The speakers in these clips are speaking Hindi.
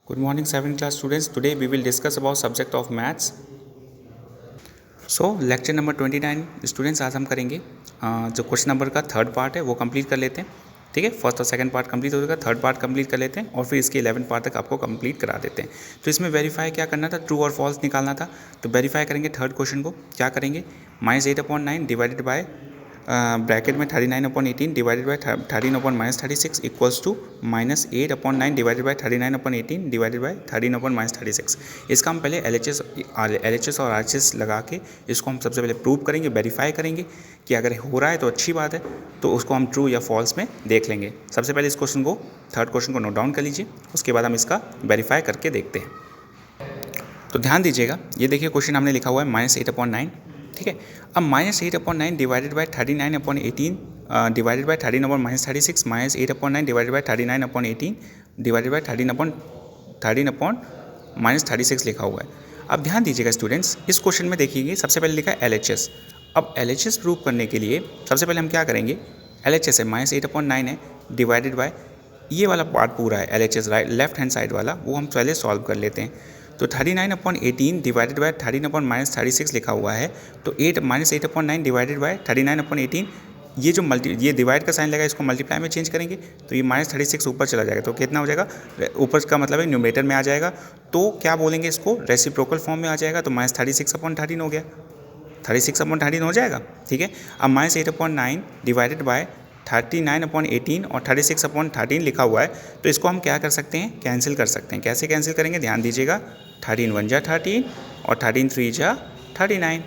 Good morning 7th class students. Today we will discuss about subject of maths. Lecture number 29 students आज हम करेंगे जो क्वेश्चन नंबर का थर्ड पार्ट है वो कंप्लीट कर लेते हैं। ठीक है, फर्स्ट और सेकंड पार्ट कंप्लीट हो जाएगा, थर्ड पार्ट कंप्लीट कर लेते हैं और फिर इसके 11 पार्ट तक आपको कंप्लीट करा देते हैं। तो इसमें वेरीफाई क्या करना था, ट्रू और फॉल्स निकालना था। तो वेरीफाई करेंगे थर्ड क्वेश्चन को, क्या करेंगे, -8/9 डिवाइडेड बाय ब्रैकेट में 39/18 divided by 13/-36 equals to -8/9 divided by 39/18 divided by 13/-36। इसका हम पहले LHS और RHS लगा के इसको हम सबसे पहले प्रूव करेंगे, वेरीफाई करेंगे कि अगर हो रहा है तो अच्छी बात है, तो उसको हम ट्रू या फॉल्स में देख लेंगे। सबसे पहले इस क्वेश्चन को, थर्ड क्वेश्चन को नोट डाउन कर लीजिए, उसके बाद हम इसका वेरीफाई करके देखते हैं। तो ध्यान दीजिएगा, ये देखिए क्वेश्चन हमने लिखा हुआ है -8/9। ठीक है, अब -8/9 divided by 39/18 divided by 13/-36 -8/9 divided by 39/18 divided by 13/-36 लिखा हुआ है। अब ध्यान दीजिएगा स्टूडेंट्स, इस क्वेश्चन में देखिए सबसे पहले लिखा है LHS। अब LHS प्रूव करने के लिए सबसे पहले हम क्या करेंगे, LHS है -8/9 है डिवाइडेड बाय ये वाला पार्ट पूरा है LHS right left hand side वाला, वो हम पहले सॉल्व कर लेते हैं। तो 39/18 डिवाइडेड बाय 13/-36 लिखा हुआ है, तो -8/9 डिवाइडेड बाय 39/18, ये जो ये डिवाइड का साइन लगा इसको मल्टीप्लाई में चेंज करेंगे तो ये -36 ऊपर चला जाएगा, तो कितना हो जाएगा, ऊपर का मतलब है न्यूमरेटर में आ जाएगा, तो क्या बोलेंगे इसको, रेसिप्रोकल फॉर्म में आ जाएगा, तो -36/13 हो गया, 36/13 हो जाएगा। ठीक है, अब -8/9 डिवाइडेड बाय 39/18 और 36/13 लिखा हुआ है, तो इसको हम क्या कर सकते हैं, कैंसिल कर सकते हैं। कैसे कैंसिल करेंगे, ध्यान दीजिएगा, 13 1 जा 13 और 13 3 जा 39।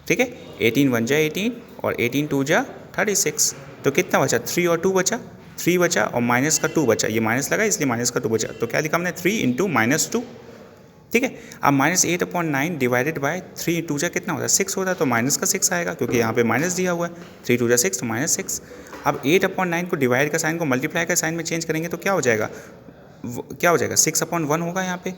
ठीक है, 18 1 जा 18 और 18 2 जा 36, तो कितना बचा, 3 और 2 बचा, 3 बचा और माइनस का 2 बचा, ये माइनस लगा इसलिए माइनस का 2 बचा, तो क्या लिखा हमने, 3 × -2। ठीक है, अब -8/9 डिवाइडेड बाय 3 2 जा कितना होता है, 6 होता है, तो माइनस का 6 आएगा क्योंकि यहाँ पे माइनस दिया हुआ है, 3 2 जा 6 तो -6। अब 8/9 को डिवाइड का साइन को मल्टीप्लाई का साइन में चेंज करेंगे तो क्या हो जाएगा, 6/1 होगा यहाँ पे।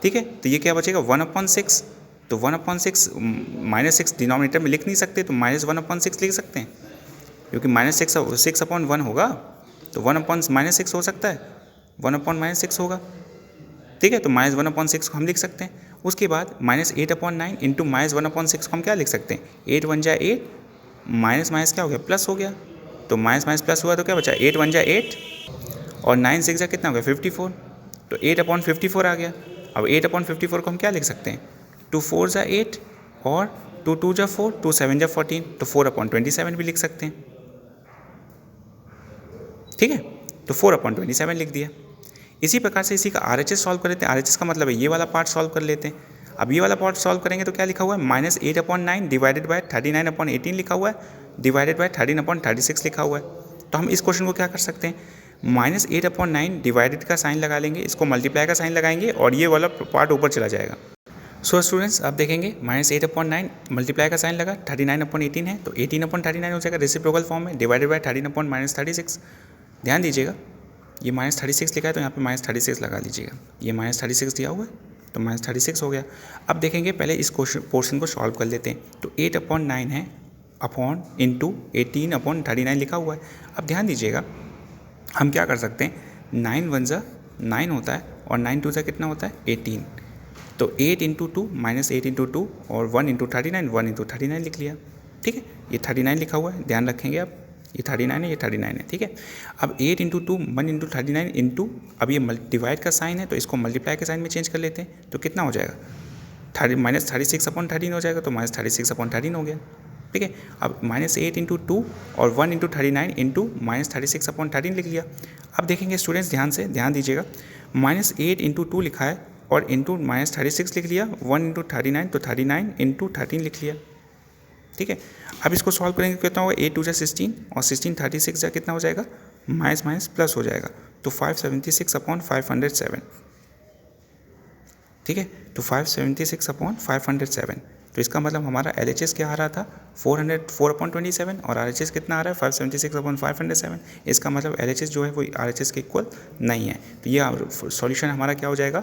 ठीक है, तो ये क्या बचेगा, 1/6, तो 1/6 -6 डिनोमिनेटर में लिख नहीं सकते, तो -1/6 लिख सकते हैं, क्योंकि -6/1 होगा, तो 1/-6 हो सकता है, 1/-6 होगा। ठीक है, तो -1/6 को हम लिख सकते हैं। उसके बाद -8/9 इंटू -1/6 को हम क्या लिख सकते हैं, 8 1 जा 8 माइनस क्या हो गया, प्लस हो गया, तो माइनस प्लस हुआ तो क्या बचा, 8 1 जा 8 और 9 6 जा कितना हो गया, 54, तो 8/54 आ गया। अब 8/54 को हम क्या लिख सकते हैं, 2 4 जा 8 और 2 2 जा 4 2 7 जा 14, तो 4/27 भी लिख सकते हैं। ठीक है, तो 4/27 लिख दिया। इसी प्रकार से इसी का RHS सॉल्व कर लेते हैं। RHS का मतलब है ये वाला पार्ट सॉल्व कर लेते हैं। अब ये वाला पार्ट सॉल्व करेंगे तो क्या लिखा हुआ है, -8/9 डिवाइडेड बाय 39/18 लिखा हुआ है डिवाइडेड बाय 13/36 लिखा हुआ है। तो हम इस क्वेश्चन को क्या कर सकते हैं, -8/9 डिवाइडेड का साइन लगा लेंगे, इसको मल्टीप्लाई का साइन लगाएंगे और ये वाला पार्ट ऊपर चला जाएगा। सो स्टूडेंट्स आप देखेंगे -8/9 मल्टीप्लाई का साइन लगा, 39/18 है तो 18/39 हो जाएगा रेसिप्रोकल फॉर्म में, डिवाइडेड बाय 13/-36। ध्यान दीजिएगा, ये -36 लिखा है तो यहाँ पे -36 लगा लीजिएगा, ये -36 दिया हुआ है तो -36 हो गया। अब देखेंगे पहले इस क्वेश्चन पोर्शन को सॉल्व कर लेते हैं। तो 8/9 है अपॉन इंटू 18/39 लिखा हुआ है। अब ध्यान दीजिएगा, हम क्या कर सकते हैं, 9 1 जा 9 होता है और 9 2 जा कितना होता है, 18, तो 8 × 2 -8 × 2 और 1 × 39 1 × 39 लिख लिया। ठीक है, ये 39 लिखा हुआ है, ध्यान रखेंगे आप, ये 39 है, ये 39 है। ठीक है, अब 8 × 2 1 × 39 इंटू, अब ये डिवाइड का साइन है तो इसको मल्टीप्लाई के साइन में चेंज कर लेते हैं, तो कितना हो जाएगा, -36/13 हो जाएगा, तो -36/13 हो गया। ठीक है, अब -8 × 2 और 1 × 39 इंटू -36/13 लिख लिया। अब देखेंगे स्टूडेंट्स ध्यान दीजिएगा, -8 × 2 लिखा है और इंटू -36 लिख लिया, 1 × 39 तो 39 × 13 लिख लिया। ठीक है, अब इसको सॉल्व करेंगे कितना होगा, 8 2 जा 16 और 16 36 जा कितना हो जाएगा, माइनस प्लस हो जाएगा, तो 576/507। ठीक है, तो 576/507, तो इसका मतलब हमारा LHS क्या आ रहा था, 404/27 और RHS कितना आ रहा है, 576/507। इसका मतलब LHS जो है वो RHS के इक्वल नहीं है। तो ये सॉल्यूशन हमारा क्या हो जाएगा,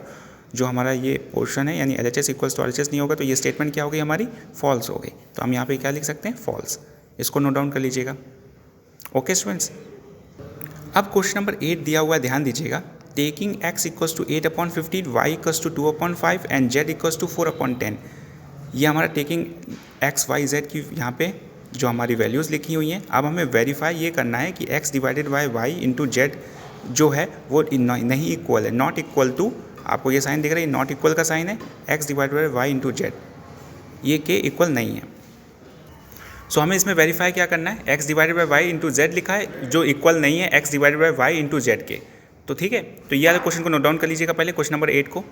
जो हमारा ये पोर्शन है यानी LHS इक्वल्स टू RHS नहीं होगा, तो ये स्टेटमेंट क्या हो गई हमारी, फॉल्स हो गई। तो हम यहाँ पे क्या लिख सकते हैं, फॉल्स। इसको नोट डाउन कर लीजिएगा। ओके स्टूडेंट्स, अब क्वेश्चन नंबर 8 दिया हुआ है, ध्यान दीजिएगा, taking x equals to 8/15, y equals to 2/5 and z equals to 4/10। ये हमारा टेकिंग x y z की यहाँ पे जो हमारी वैल्यूज़ लिखी हुई हैं। अब हमें वेरीफाई ये करना है कि x divided by y into Z जो है वो नहीं इक्वल है, नॉट इक्वल टू, आपको ये साइन दिख रहा है, नॉट इक्वल का साइन है, x divided by y into z, ये के इक्वल नहीं है। सो हमें इसमें वेरीफाई क्या करना है, x divided by y into z लिखा है जो इक्वल नहीं है x divided by y into z के। तो ठीक है, तो ये वाले क्वेश्चन को नोट डाउन कर लीजिएगा पहले, क्वेश्चन नंबर 8 को।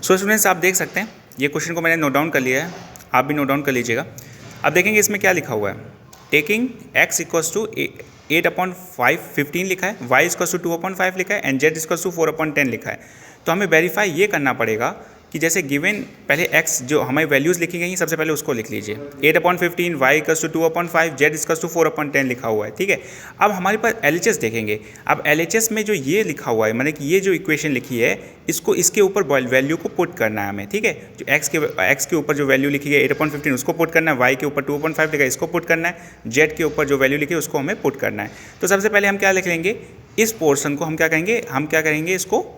सो स्टूडेंट्स आप देख सकते हैं ये क्वेश्चन को मैंने नोट डाउन कर लिया है, आप भी नोट डाउन कर लीजिएगा। अब देखेंगे इसमें क्या लिखा हुआ है, टेकिंग x इक्वल्स टू 8/5 15 लिखा है, y इक्वल्स टू 2/5 लिखा है एंड z इक्वल्स टू 4/10 लिखा है। तो हमें वेरीफाई ये करना पड़ेगा कि जैसे गिवन पहले x जो हमारी वैल्यूज़ लिखी गई हैं सबसे पहले उसको लिख लीजिए, 8/15, y equals to 2/5, z equals to 4/10 लिखा हुआ है। ठीक है, अब हमारे पास LHS देखेंगे। अब LHS में जो ये लिखा हुआ है, मैंने कि ये जो इक्वेशन लिखी है इसको इसके ऊपर वैल्यू को पुट करना है हमें। ठीक है, जो x के ऊपर जो वैल्यू लिखी है 8/15 उसको पुट करना है, y के ऊपर 2/5 लिखा है इसको पुट करना है, z के ऊपर जो वैल्यू लिखी है उसको हमें पुट करना है। तो सबसे पहले हम क्या लिख लेंगे, इस पोर्शन को हम क्या करेंगे इसको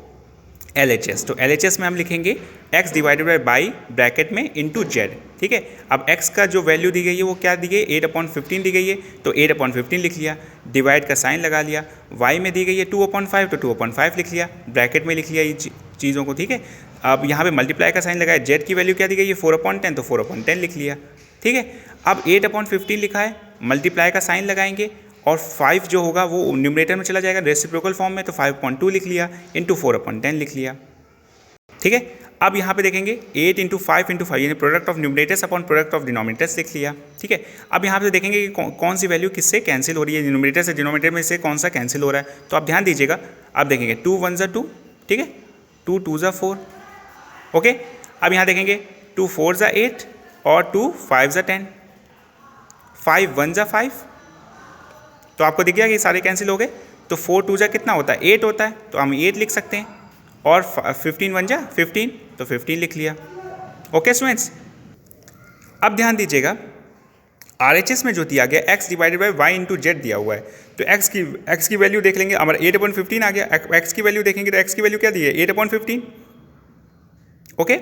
LHS। तो LHS में हम लिखेंगे x डिवाइडेड बाई ब्रैकेट में इंटू जेड। ठीक है, अब x का जो वैल्यू दी गई है वो क्या दी गई है, 8/15 दी गई है, तो 8/15 लिख लिया, डिवाइड का साइन लगा लिया। y में दी गई है 2/5, तो 2/5 लिख लिया, ब्रैकेट में लिख लिया ये चीज़ों को। ठीक है, अब यहाँ पे मल्टीप्लाई का साइन लगाया, z की वैल्यू क्या दी गई है 4/10, तो 4/10 लिख लिया। ठीक है, अब 8/15 लिखा है, मल्टीप्लाई का साइन लगाएंगे और 5 जो होगा वो न्यूमरेटर में चला जाएगा रेसिप्रोकल फॉर्म में, तो 5.2 लिख लिया इंटू 4/10 लिख लिया। ठीक है, अब यहाँ पे देखेंगे 8 इंटू 5 इंटू 5 यानी product of numerators upon product of denominators लिख लिया। ठीक है, अब यहाँ पे देखेंगे कि कौन सी वैल्यू किससे कैंसिल हो रही है, न्यूमरेटर से डिनोमिनेटर में से कौन सा कैंसिल हो रहा है। तो आप ध्यान दीजिएगा, आप देखेंगे 2 1 ज़ा 2, ठीक है, 2 2 ज़ा 4। ओके, अब यहाँ देखेंगे 2 4 ज़ा 8 और 2 5 ज़ा 10, 5 1 ज़ा 5, तो आपको दिख गया कि सारे कैंसिल हो गए। तो 4 2 जा कितना होता है, 8 होता है, तो हम 8 लिख सकते हैं, और 15 1 जा 15, तो 15 लिख लिया। ओके स्टूडेंट्स, अब ध्यान दीजिएगा RHS में जो दिया गया x divided by y into z दिया हुआ है, तो x की वैल्यू देख लेंगे, हमारा 8/15 आ गया, x की वैल्यू देखेंगे तो x की वैल्यू क्या दी है 8/15। ओके,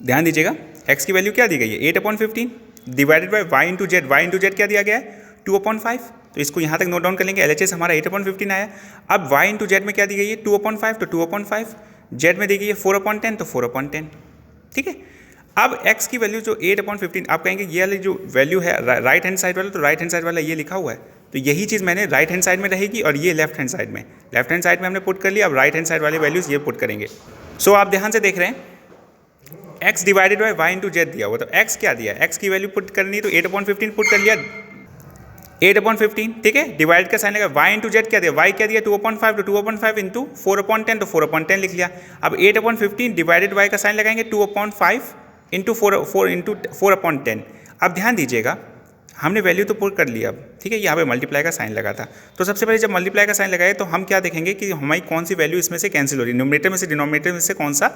ध्यान दीजिएगा x की वैल्यू क्या दी गई है 8/15 divided by y into z क्या दिया गया है 2/5। तो इसको यहाँ तक नोट डाउन कर लेंगे, LHS हमारा 8/15 आया। अब y इंटू जेड में क्या दी गई है 2/5, तो 2/5, जेड में दी गई है 4/10, तो 4/10। ठीक है, अब x की वैल्यू जो 8/15, आप कहेंगे ये वाली जो वैल्यू है राइट हैंड साइड वाला, तो राइट हैंड साइड वाला ये लिखा हुआ है, तो यही चीज़ मैंने राइट हैंड साइड में रहेगी और ये लेफ्ट हैंड साइड में हमने पुट कर लिया। अब राइट हैंड साइड वाले वैल्यूज़ ये पुट करेंगे। सो आप ध्यान से देख रहे हैं x divided by y into z दिया हुआ, तो x क्या दिया, x की वैल्यू पुट करनी है, तो 8/15 पुट कर लिया 8/15। ठीक है, डिवाइड का साइन लगा, वाई इंटू जेड क्या दिया, वाई क्या दिया 2/5, तो 2/5 इंटू 4/10, तो 4/10 लिख लिया। अब 8/15 डिवाइडेड वाई का साइन लगाएंगे 2/5 इंटू 4/10। अब ध्यान दीजिएगा हमने वैल्यू तो पुट कर लिया अब, ठीक है, यहाँ पे मल्टीप्लाई का साइन लगा था। तो सबसे पहले जब मल्टीप्लाई का साइन लगाए तो हम क्या देखेंगे कि हमारी कौन सी वैल्यू इसमें से कैंसिल हो रही है, न्यूमरेटर में से डिनोमिनेटर में से कौन सा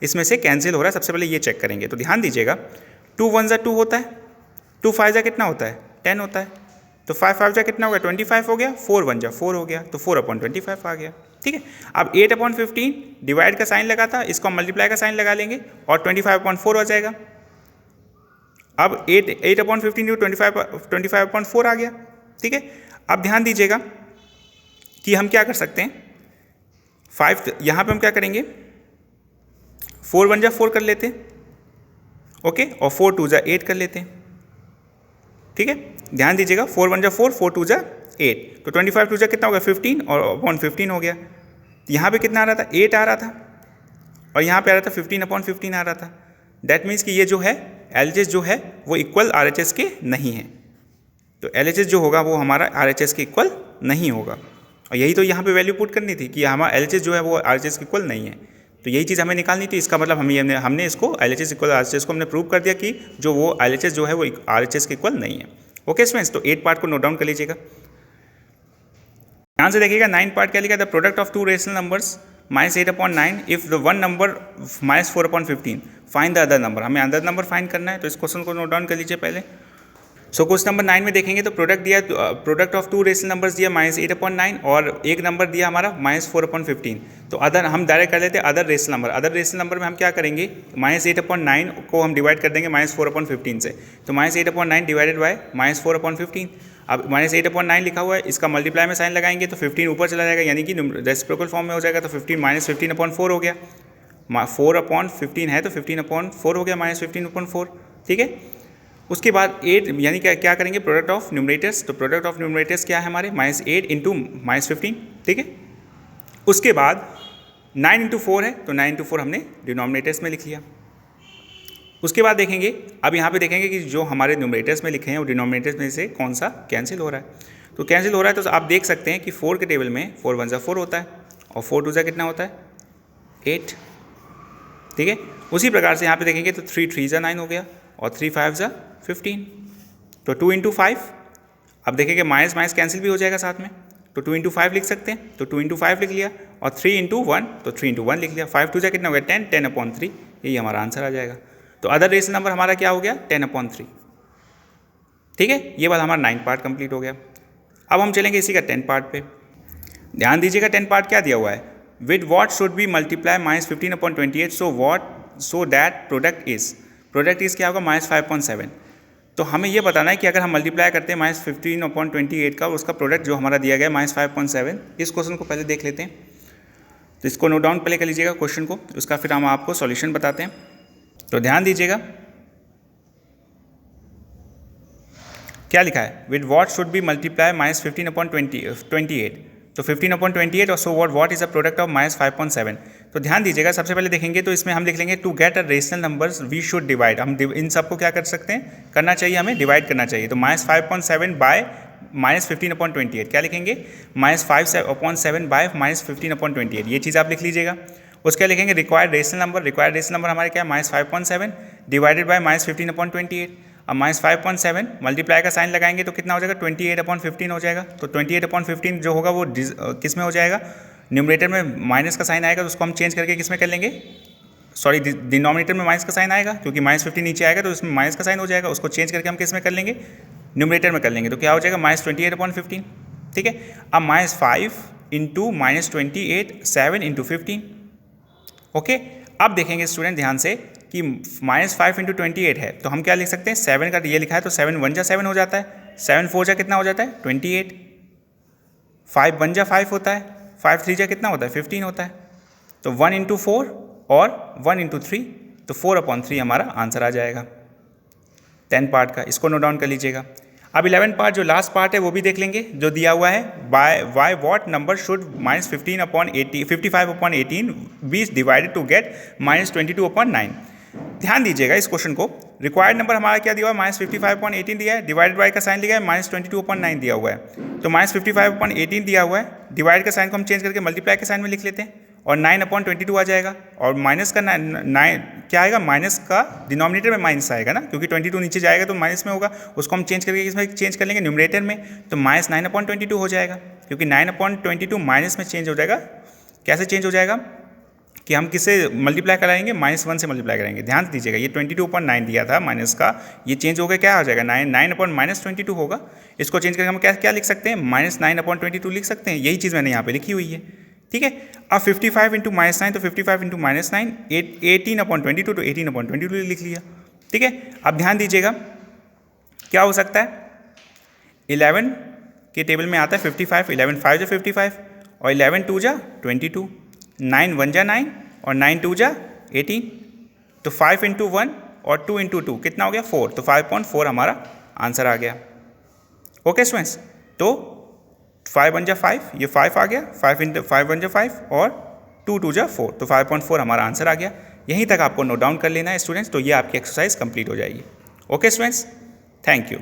इसमें से कैंसिल हो रहा है, सबसे पहले ये चेक करेंगे। तो ध्यान दीजिएगा 2 1 ज़ा 2 होता है, 2 5 ज़ा कितना होता है 10 होता है, तो 5 5 ज़ा कितना हो गया 25 हो गया, 4 1 ज़ा 4 हो गया, तो 4/25 आ गया। ठीक है, अब 8/15 डिवाइड का साइन लगा था, इसको हम मल्टीप्लाई का साइन लगा लेंगे और 25/4 हो जाएगा। अब 8/15 25/4 आ गया। ठीक है, अब ध्यान दीजिएगा कि हम क्या कर सकते हैं, 5 यहाँ पे हम क्या करेंगे 4 1 ज़ा 4 कर लेते हैं, ओके, और 4 2 ज़ा 8 कर लेते हैं। ठीक है, ध्यान दीजिएगा 4 1 ज़ा 4, 4 2 ज़ा 8, तो 25 2 ज़ा कितना हो गया 15 और अपॉन 15 हो गया। यहाँ पे कितना आ रहा था 8 आ रहा था और यहाँ पे आ रहा था 15/15 आ रहा था। दैट मीन्स कि ये जो है LHS जो है वो इक्वल RHS के नहीं है, तो LHS जो होगा वो हमारा RHS के इक्वल नहीं होगा, और यही तो यहाँ पे वैल्यू पुट करनी थी कि हमारा LHS जो है वो RHS के इक्वल नहीं है, तो यही चीज़ हमें निकालनी थी। इसका मतलब हमने इसको LHS इक्वल RHS को हमने प्रूव कर दिया कि जो वो LHS जो है वो RHS के इक्वल नहीं है। ओके स्टूडेंट्स, तो 8 पार्ट को नोट डाउन कर लीजिएगा, ध्यान से देखिएगा। 9 पार्ट क्या लिखा था, product of two rational numbers -8/9 if the one number -4/15 find the other number. हमें अदर नंबर फाइंड करना है, तो इस क्वेश्चन को नोट डाउन कर लीजिए पहले। सो क्वेश्चन नंबर 9 में देखेंगे तो प्रोडक्ट दिया, प्रोडक्ट ऑफ 2 रेशनल नंबर्स दिया -8/9 और एक नंबर दिया हमारा -4/15। तो अदर हम डायरेक्ट कर लेते हैं other rational number. Other rational number में हम क्या करेंगे, -8/9 को हम डिवाइड कर देंगे -4/15 से। तो -8/9 डिवाइडेड बाय -4/15। अब -8/9 लिखा हुआ है, इसका मल्टीप्लाई में साइन लगाएंगे तो 15 ऊपर चला जाएगा, यानी कि रेसिप्रोकल फॉर्म में हो जाएगा। तो 15 -15/4 हो गया, 4/15 है तो 15/4 हो गया, -15/4। ठीक है, उसके बाद 8 यानी क्या करेंगे, प्रोडक्ट ऑफ न्यूमरेटर्स। तो प्रोडक्ट ऑफ न्यूमरेटर्स क्या है हमारे, -8 इंटू -15। ठीक है, उसके बाद 9 इंटू 4 है तो 9 इंटू 4 हमने डिनोमिनेटर्स में लिख लिया। उसके बाद देखेंगे, अब यहाँ पे देखेंगे कि जो हमारे न्यूमरेटर्स में लिखे हैं वो डिनोमिनेटर्स में से कौन सा कैंसिल हो रहा है। तो कैंसिल हो रहा है तो आप देख सकते हैं कि 4 के टेबल में 4 1 4 होता है और 4 2 कितना होता है, 8। ठीक है, उसी प्रकार से यहाँ पे देखेंगे तो 3 3 9 हो गया और 3 5 15। तो 2 इंटू 5, अब देखेंगे माइनस माइनस कैंसिल भी हो जाएगा साथ में, तो 2 इंटू 5 लिख सकते हैं। तो 2 इंटू 5 लिख लिया और 3 इंटू 1 तो 3 इंटू 1 लिख लिया। 5 2 कितना हो गया, 10, 10/3, यही हमारा आंसर आ जाएगा। तो अदर रेशनल नंबर हमारा क्या हो गया, 10/3। ठीक है, ये वाला हमारा 9 पार्ट कंप्लीट हो गया। अब हम चलेंगे इसी का 10 पार्ट पे। ध्यान दीजिएगा 10 पार्ट क्या दिया हुआ है, with what should be multiply -15/28 so that product is क्या होगा, -5.7। तो हमें ये बताना है कि अगर हम मल्टीप्लाई करते हैं -15/28 का, उसका प्रोडक्ट जो हमारा दिया गया है -5.7। इस क्वेश्चन को पहले देख लेते हैं, तो इसको नोट डाउन पहले कर लीजिएगा क्वेश्चन को, उसका फिर हम आपको सॉल्यूशन बताते हैं। तो ध्यान दीजिएगा क्या लिखा है, with what should be multiply -15/28। तो 15/28 और so what is a product of -5.7। तो ध्यान दीजिएगा, सबसे पहले देखेंगे तो इसमें हम लिख लेंगे to get a rational numbers we should divide. हम इन सबको क्या कर सकते हैं, करना चाहिए, हमें डिवाइड करना चाहिए। तो -5.7 बाय -15/28 क्या लिखेंगे, -5/7 बाय -15/28, ये चीज़ आप लिख लीजिएगा। उसके लिखेंगे रिक्वायर्ड रेशनल नंबर हमारे क्या है, -5.7 डिवाइडेड बाय -15/28। अब -5.7 मल्टीप्लाई का साइन लगाएंगे तो कितना हो जाएगा, 28/15 हो जाएगा। तो 28/15 जो होगा वो किस में हो जाएगा, न्यूमरेटर में माइनस का साइन आएगा तो उसको हम चेंज करके किस में कर लेंगे, सॉरी डिनोमिनेटर में माइनस का साइन आएगा, क्योंकि -15 नीचे आएगा तो उसमें माइनस का साइन हो जाएगा, उसको चेंज करके हम किस में कर लेंगे, न्यूमरेटर में कर लेंगे। तो क्या हो जाएगा, -28/15। ठीक है, अब -5 इंटू -28 7 इंटू 15। ओके, अब देखेंगे स्टूडेंट ध्यान से कि -5 इंटू 28 है तो हम क्या लिख सकते हैं, 7 का ये लिखा है तो 7 1 जा 7 हो जाता है, 7 4 जा कितना हो जाता है, 28, 5 1 जा 5 होता है, 5 3 जा कितना होता है, 15 होता है। तो 1 इंटू 4 और 1 इंटू 3, तो 4/3 हमारा आंसर आ जाएगा 10 पार्ट का। इसको नोट डाउन कर लीजिएगा। अब 11 पार्ट जो लास्ट पार्ट है वो भी देख लेंगे, जो दिया हुआ है by what number should -55/18 be divided to get -22/9। ध्यान दीजिएगा इस क्वेश्चन को, रिक्वायर्ड नंबर हमारा क्या दिया हुआ है, -55/18 दिया है, डिवाइडेड बाय का साइन लिया है, -22/9 दिया हुआ है। तो -55/18 दिया हुआ है, डिवाइड का साइन को हम चेंज करके मल्टीप्लाई के साइन में लिख लेते हैं और 9/22 आ जाएगा। और माइनस का 9 क्या आएगा, माइनस का डिनोमिनेटर में माइनस आएगा ना, क्योंकि 22 नीचे जाएगा तो माइनस में होगा, उसको हम चेंज करके इसमें चेंज कर लेंगे न्यूमरेटर में, तो -9/22 हो जाएगा, क्योंकि 9/22 माइनस में चेंज हो जाएगा। कैसे चेंज हो जाएगा कि हम किससे मल्टीप्लाई कराएंगे, -1 से मल्टीप्लाई करेंगे। ध्यान दीजिएगा ये 22/9 दिया था माइनस का, ये चेंज हो गया, क्या हो जाएगा 9/-22 होगा। इसको चेंज करके हम क्या लिख सकते हैं, -9/22 लिख सकते हैं। यही चीज़ मैंने यहाँ पे लिखी हुई है। ठीक है, अब 55 इंटू -9 तो 55 इंटू -9 18/22 तो 18/22 लिख लिया। ठीक है, अब ध्यान दीजिएगा क्या हो सकता है, 11 के टेबल में आता है 55, 11 5 जा 55 और 11 2 जा 22, 9 1 जा 9 और 9 2 जा 18। तो 5 इंटू 1 और 2 इंटू 2 कितना हो गया, 4। तो 5.4 हमारा आंसर आ गया। ओके स्टूडेंट्स, तो 5 1 जा 5, ये 5 आ गया, 5 इंटू 5 1 जा 5 और 2 2 जा 4, तो 5.4 हमारा आंसर आ गया। यहीं तक आपको नोट डाउन कर लेना है स्टूडेंट्स, तो ये आपकी एक्सरसाइज कंप्लीट हो जाएगी। Okay students, thank you.